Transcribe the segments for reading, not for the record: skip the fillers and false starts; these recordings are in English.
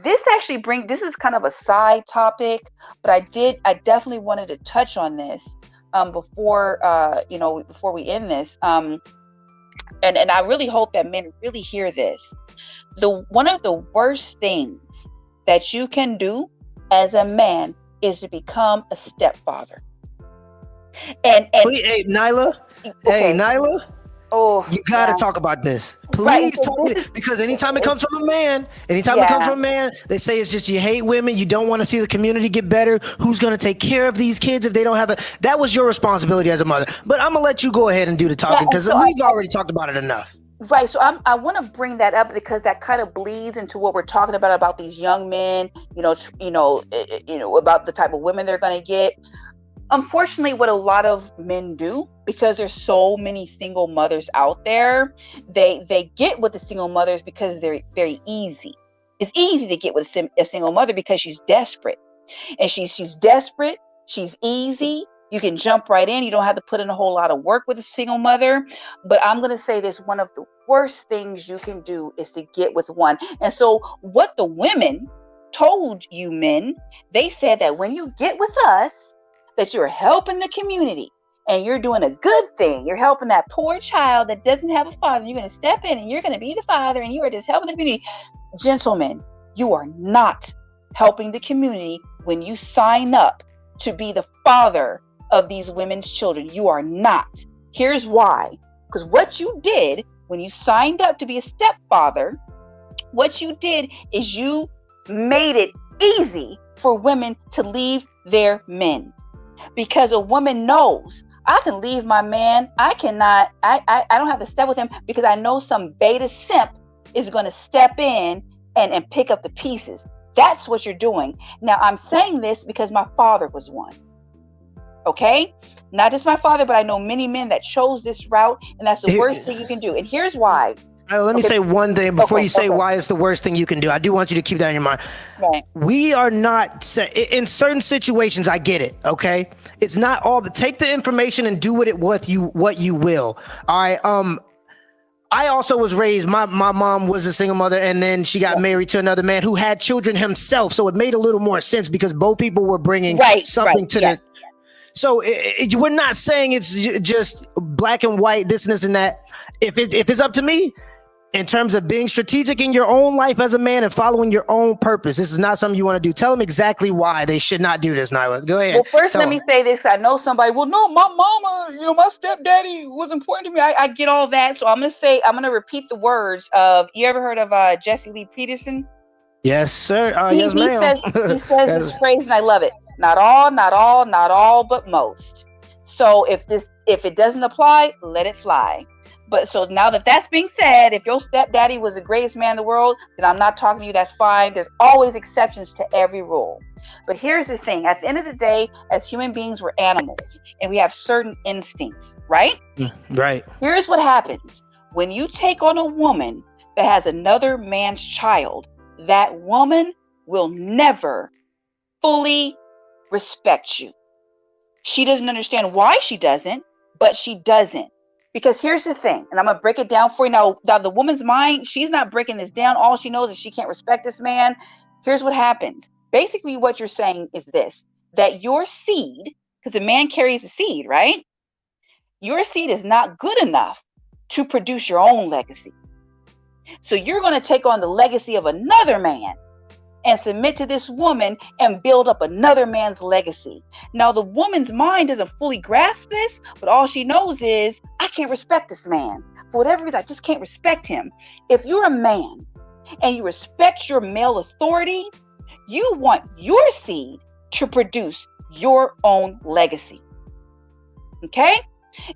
This actually this is kind of a side topic, but I definitely wanted to touch on this before we end this. And I really hope that men really hear this. One of the worst things that you can do as a man is to become a stepfather. And hey, Nyla. okay. Hey, Nyla. Oh, you got to talk about this. Please talk to it. Because anytime it comes from a man, they say it's just you hate women. You don't want to see the community get better. Who's going to take care of these kids if they don't have a... That was your responsibility as a mother. But I'm going to let you go ahead and do the talking because we've already talked about it enough. Right. So I want to bring that up because that kind of bleeds into what we're talking about these young men, about the type of women they're going to get. Unfortunately, what a lot of men do, because there's so many single mothers out there, they get with the single mothers because they're very easy. It's easy to get with a single mother because she's desperate, and she's desperate. She's easy. You can jump right in. You don't have to put in a whole lot of work with a single mother. But I'm going to say this: one of the worst things you can do is to get with one. And so, what the women told you men, they said that when you get with us, that you're helping the community and you're doing a good thing. You're helping that poor child that doesn't have a father. You're going to step in and you're going to be the father and you are just helping the community. Gentlemen, you are not helping the community when you sign up to be the father of these women's children. You are not. Here's why. Because what you did when you signed up to be a stepfather, what you did is you made it easy for women to leave their men. Because a woman knows, I can leave my man. I don't have to step with him because I know some beta simp is going to step in and pick up the pieces. That's what you're doing. Now, I'm saying this because my father was one. Okay? Not just my father, but I know many men that chose this route, and that's the worst thing you can do. And here's why. Let me say one thing before you say why it's the worst thing you can do. I do want you to keep that in your mind. Right. We are not in certain situations. I get it. Okay. It's not all, but take the information and do with it what you will. All right. I also was raised, my mom was a single mother, and then she got married to another man who had children himself. So it made a little more sense because both people were bringing something to them. So we're not saying it's just black and white, this and that. If it's up to me, in terms of being strategic in your own life as a man and following your own purpose, this is not something you want to do. Tell them exactly why they should not do this, Nyla. Go ahead. Well, first, let me say this. I know somebody, well, no, my mama, my stepdaddy was important to me. I get all that. So I'm going to repeat the words of, you ever heard of Jesse Lee Peterson? Yes, sir. Yes, ma'am. He says this phrase, and I love it. Not all, but most. So if it doesn't apply, let it fly. But so now that's being said, if your stepdaddy was the greatest man in the world, then I'm not talking to you. That's fine. There's always exceptions to every rule. But here's the thing. At the end of the day, as human beings, we're animals and we have certain instincts, right? Right. Here's what happens. When you take on a woman that has another man's child, that woman will never fully respect you. She doesn't understand why she doesn't, but she doesn't. Because here's the thing, and I'm going to break it down for you. Now, the woman's mind, she's not breaking this down. All she knows is she can't respect this man. Here's what happens. Basically, what you're saying is this, that your seed, because a man carries a seed, right? Your seed is not good enough to produce your own legacy. So you're going to take on the legacy of another man and submit to this woman and build up another man's legacy. Now, the woman's mind doesn't fully grasp this, but all she knows is, I can't respect this man. For whatever reason, I just can't respect him. If you're a man and you respect your male authority, you want your seed to produce your own legacy. Okay?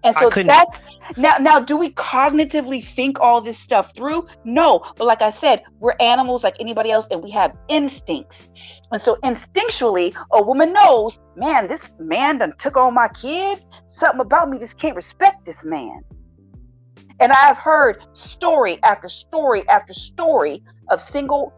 And so that's now do we cognitively think all this stuff through? No, but like I said, we're animals like anybody else, and we have instincts. And so instinctually, a woman knows, man, this man done took on my kids. Something about me just can't respect this man. And I've heard story after story after story of stepfathers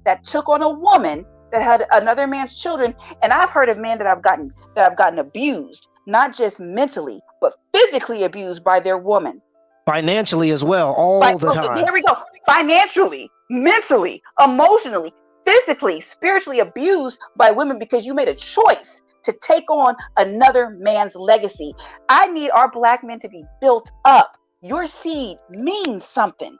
that took on a woman that had another man's children. And I've heard of men that have gotten abused. Not just mentally, but physically abused by their woman. Financially as well, all the time. Here we go. financially, mentally, emotionally, physically, spiritually abused by women because you made a choice to take on another man's legacy. I need our black men to be built up. Your seed means something.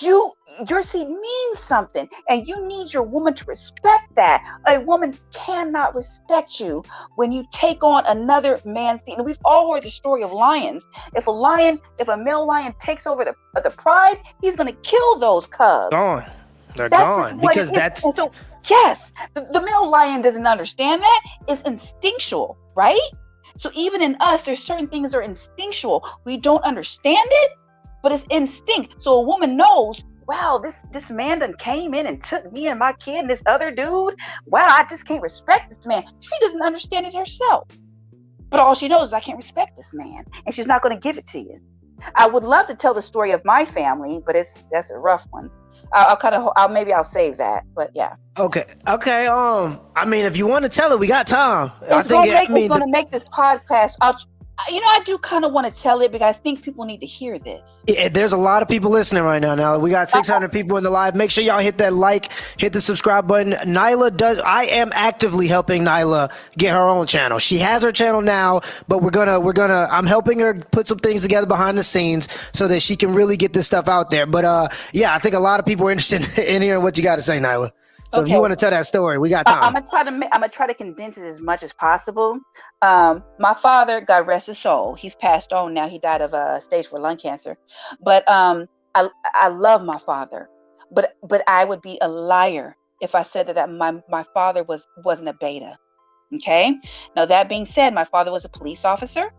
Your seed means something, and you need your woman to respect that. A woman cannot respect you when you take on another man's seed. And we've all heard the story of lions. If a male lion takes over the pride, he's going to kill those cubs. Gone. They're That's gone what because it is. that's. And so yes, the male lion doesn't understand that. It's instinctual, right? So even in us, there's certain things that are instinctual. We don't understand it, but it's instinct. So a woman knows, wow, this man done came in and took me and my kid and this other dude. Wow, I just can't respect this man. She doesn't understand it herself. But all she knows is I can't respect this man, and she's not going to give it to you. I would love to tell the story of my family, but that's a rough one. Maybe I'll save that, but yeah. Okay. I mean, if you want to tell it, we got time. It's going to make this podcast. I do kind of want to tell it because I think people need to hear this. Yeah, there's a lot of people listening right now. Now we got 600 people in the live. Make sure y'all hit that like, hit the subscribe button. I am actively helping Nyla get her own channel. She has her channel now, but I'm helping her put some things together behind the scenes so that she can really get this stuff out there. But yeah, I think a lot of people are interested in hearing what you got to say, Nyla. So if you want to tell that story, we got time. I'm gonna try to condense it as much as possible. My father, God rest his soul, he's passed on now. He died of stage 4 lung cancer. But I love my father. But I would be a liar if I said that my father wasn't a beta. Okay. Now that being said, my father was a police officer,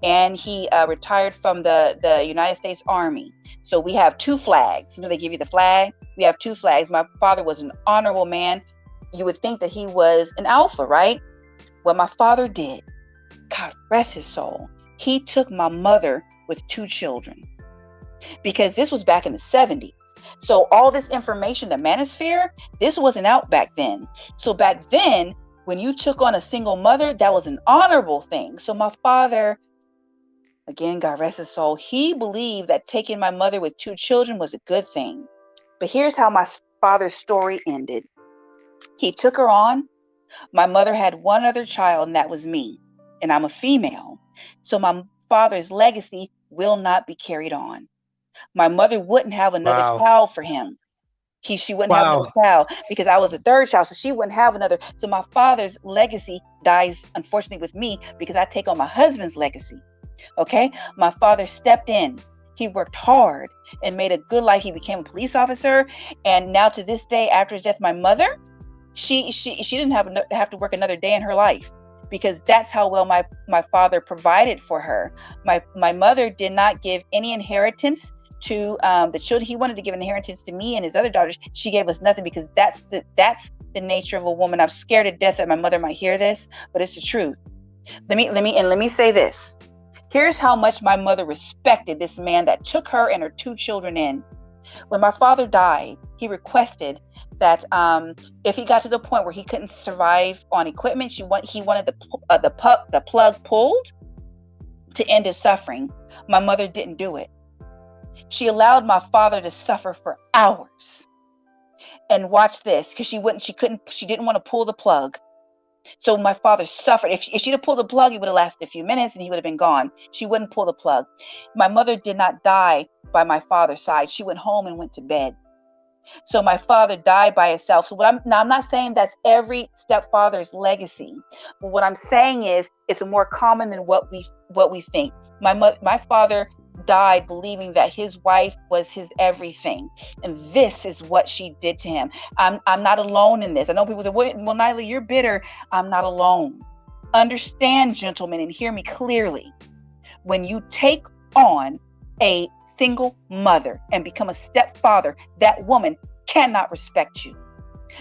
and he retired from the United States Army. So we have 2 flags. You know, they give you the flag. We have 2 flags. My father was an honorable man. You would think that he was an alpha, right? What my father did, God rest his soul, he took my mother with 2 children, because this was back in the 70s. So all this information, the manosphere, this wasn't out back then. So back then, when you took on a single mother, that was an honorable thing. So my father, again, God rest his soul, he believed that taking my mother with 2 children was a good thing. But here's how my father's story ended. He took her on. My mother had 1 other child, and that was me. And I'm a female. So my father's legacy will not be carried on. My mother wouldn't have another child for him. She wouldn't have another child because I was the 3rd child. So she wouldn't have another. So my father's legacy dies, unfortunately, with me because I take on my husband's legacy. Okay. My father stepped in. He worked hard and made a good life. He became a police officer. And now to this day, after his death, my mother, she didn't have to work another day in her life, because that's how well my father provided for her. My mother did not give any inheritance to the children. He wanted to give an inheritance to me and his other daughters. She gave us nothing, because that's the nature of a woman. I'm scared to death that my mother might hear this, but it's the truth. Let me say this. Here's how much my mother respected this man that took her and her 2 children in. When my father died, he requested that if he got to the point where he couldn't survive on equipment, he wanted the plug pulled to end his suffering. My mother didn't do it. She allowed my father to suffer for hours. And watch this, because she didn't want to pull the plug. So my father suffered. If she'd have pulled the plug, it would have lasted a few minutes and he would have been gone. She wouldn't pull the plug. My mother did not die by my father's side. She went home and went to bed. So my father died by himself. So I'm not saying that's every stepfather's legacy, but what I'm saying is it's more common than what we think. My father died believing that his wife was his everything, and this is what she did to him. I'm not alone in this. I know people say, well, Nyla, you're bitter. I'm not alone. Understand, gentlemen, and hear me clearly. When you take on a single mother and become a stepfather, that woman cannot respect you.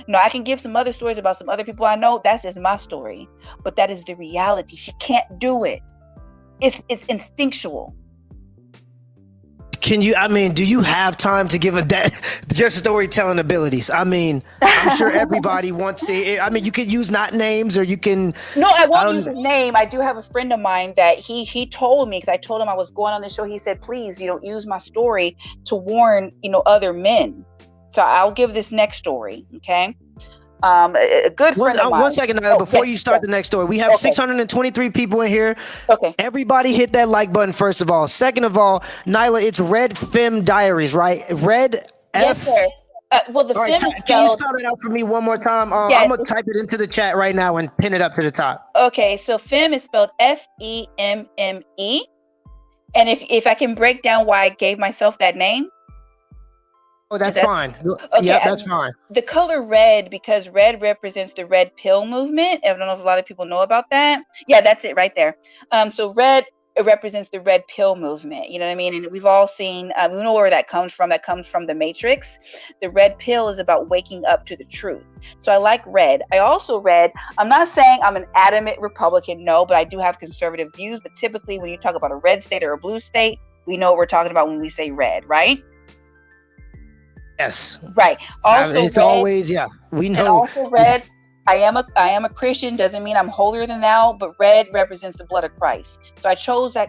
Now, I can give some other stories about some other people I know. That's just my story, but that is the reality. She can't do it. It's instinctual. Can you, I mean, do you have time to give your storytelling abilities? I mean, I'm sure everybody wants to, I mean, you could use not names or you can. No, I won't use his name. I do have a friend of mine that he told me, because I told him I was going on the show. He said, please, use my story to warn, other men. So I'll give this next story. Okay. A good friend of mine. 1 second, Nyla, before you start the next story, we have 623 people in here. Okay. Everybody hit that like button, first of all. Second of all, Nyla, it's RedFemmeDiaries, right? Yes, sir. Well, the right, fem is can you spelled. spell that out for me one more time? Yes. I'm going to type it into the chat right now and pin it up to the top. Okay, so fem is spelled Femme. And if I can break down why I gave myself that name. Oh, that's fine. Okay, yeah, that's fine. The color red, because red represents the red pill movement. I don't know if a lot of people know about that. Yeah, that's it right there. So red, it represents the red pill movement. You know what I mean? And we've all seen, we know where that comes from. That comes from the Matrix. The red pill is about waking up to the truth. So I like red. I also read, I'm not saying I'm an adamant Republican, no, but I do have conservative views. But typically when you talk about a red state or a blue state, we know what we're talking about when we say red, right? Yes. Right. Also, it's red, always, yeah, we know. And also red, I am a Christian, doesn't mean I'm holier than thou, but red represents the blood of Christ. So I chose that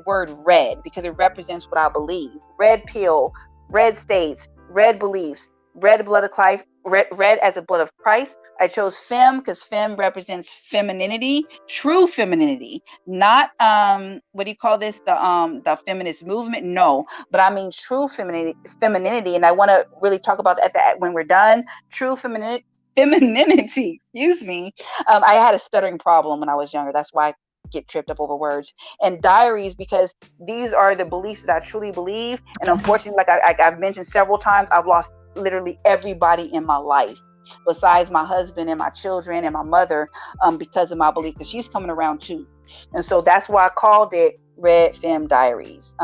word red because it represents what I believe. Red pill, red states, red beliefs, red blood of Christ, red as the blood of Christ. I chose femme because femme represents femininity, true femininity, not what do you call this? The feminist movement? No, but I mean true femininity, and I want to really talk about that when we're done. True femininity. Excuse me. I had a stuttering problem when I was younger. That's why I get tripped up over words. And diaries, because these are the beliefs that I truly believe. And unfortunately, like I've mentioned several times, I've lost literally everybody in my life besides my husband and my children and my mother, because of my belief, because she's coming around too. And so that's why I called it RedFemmeDiaries.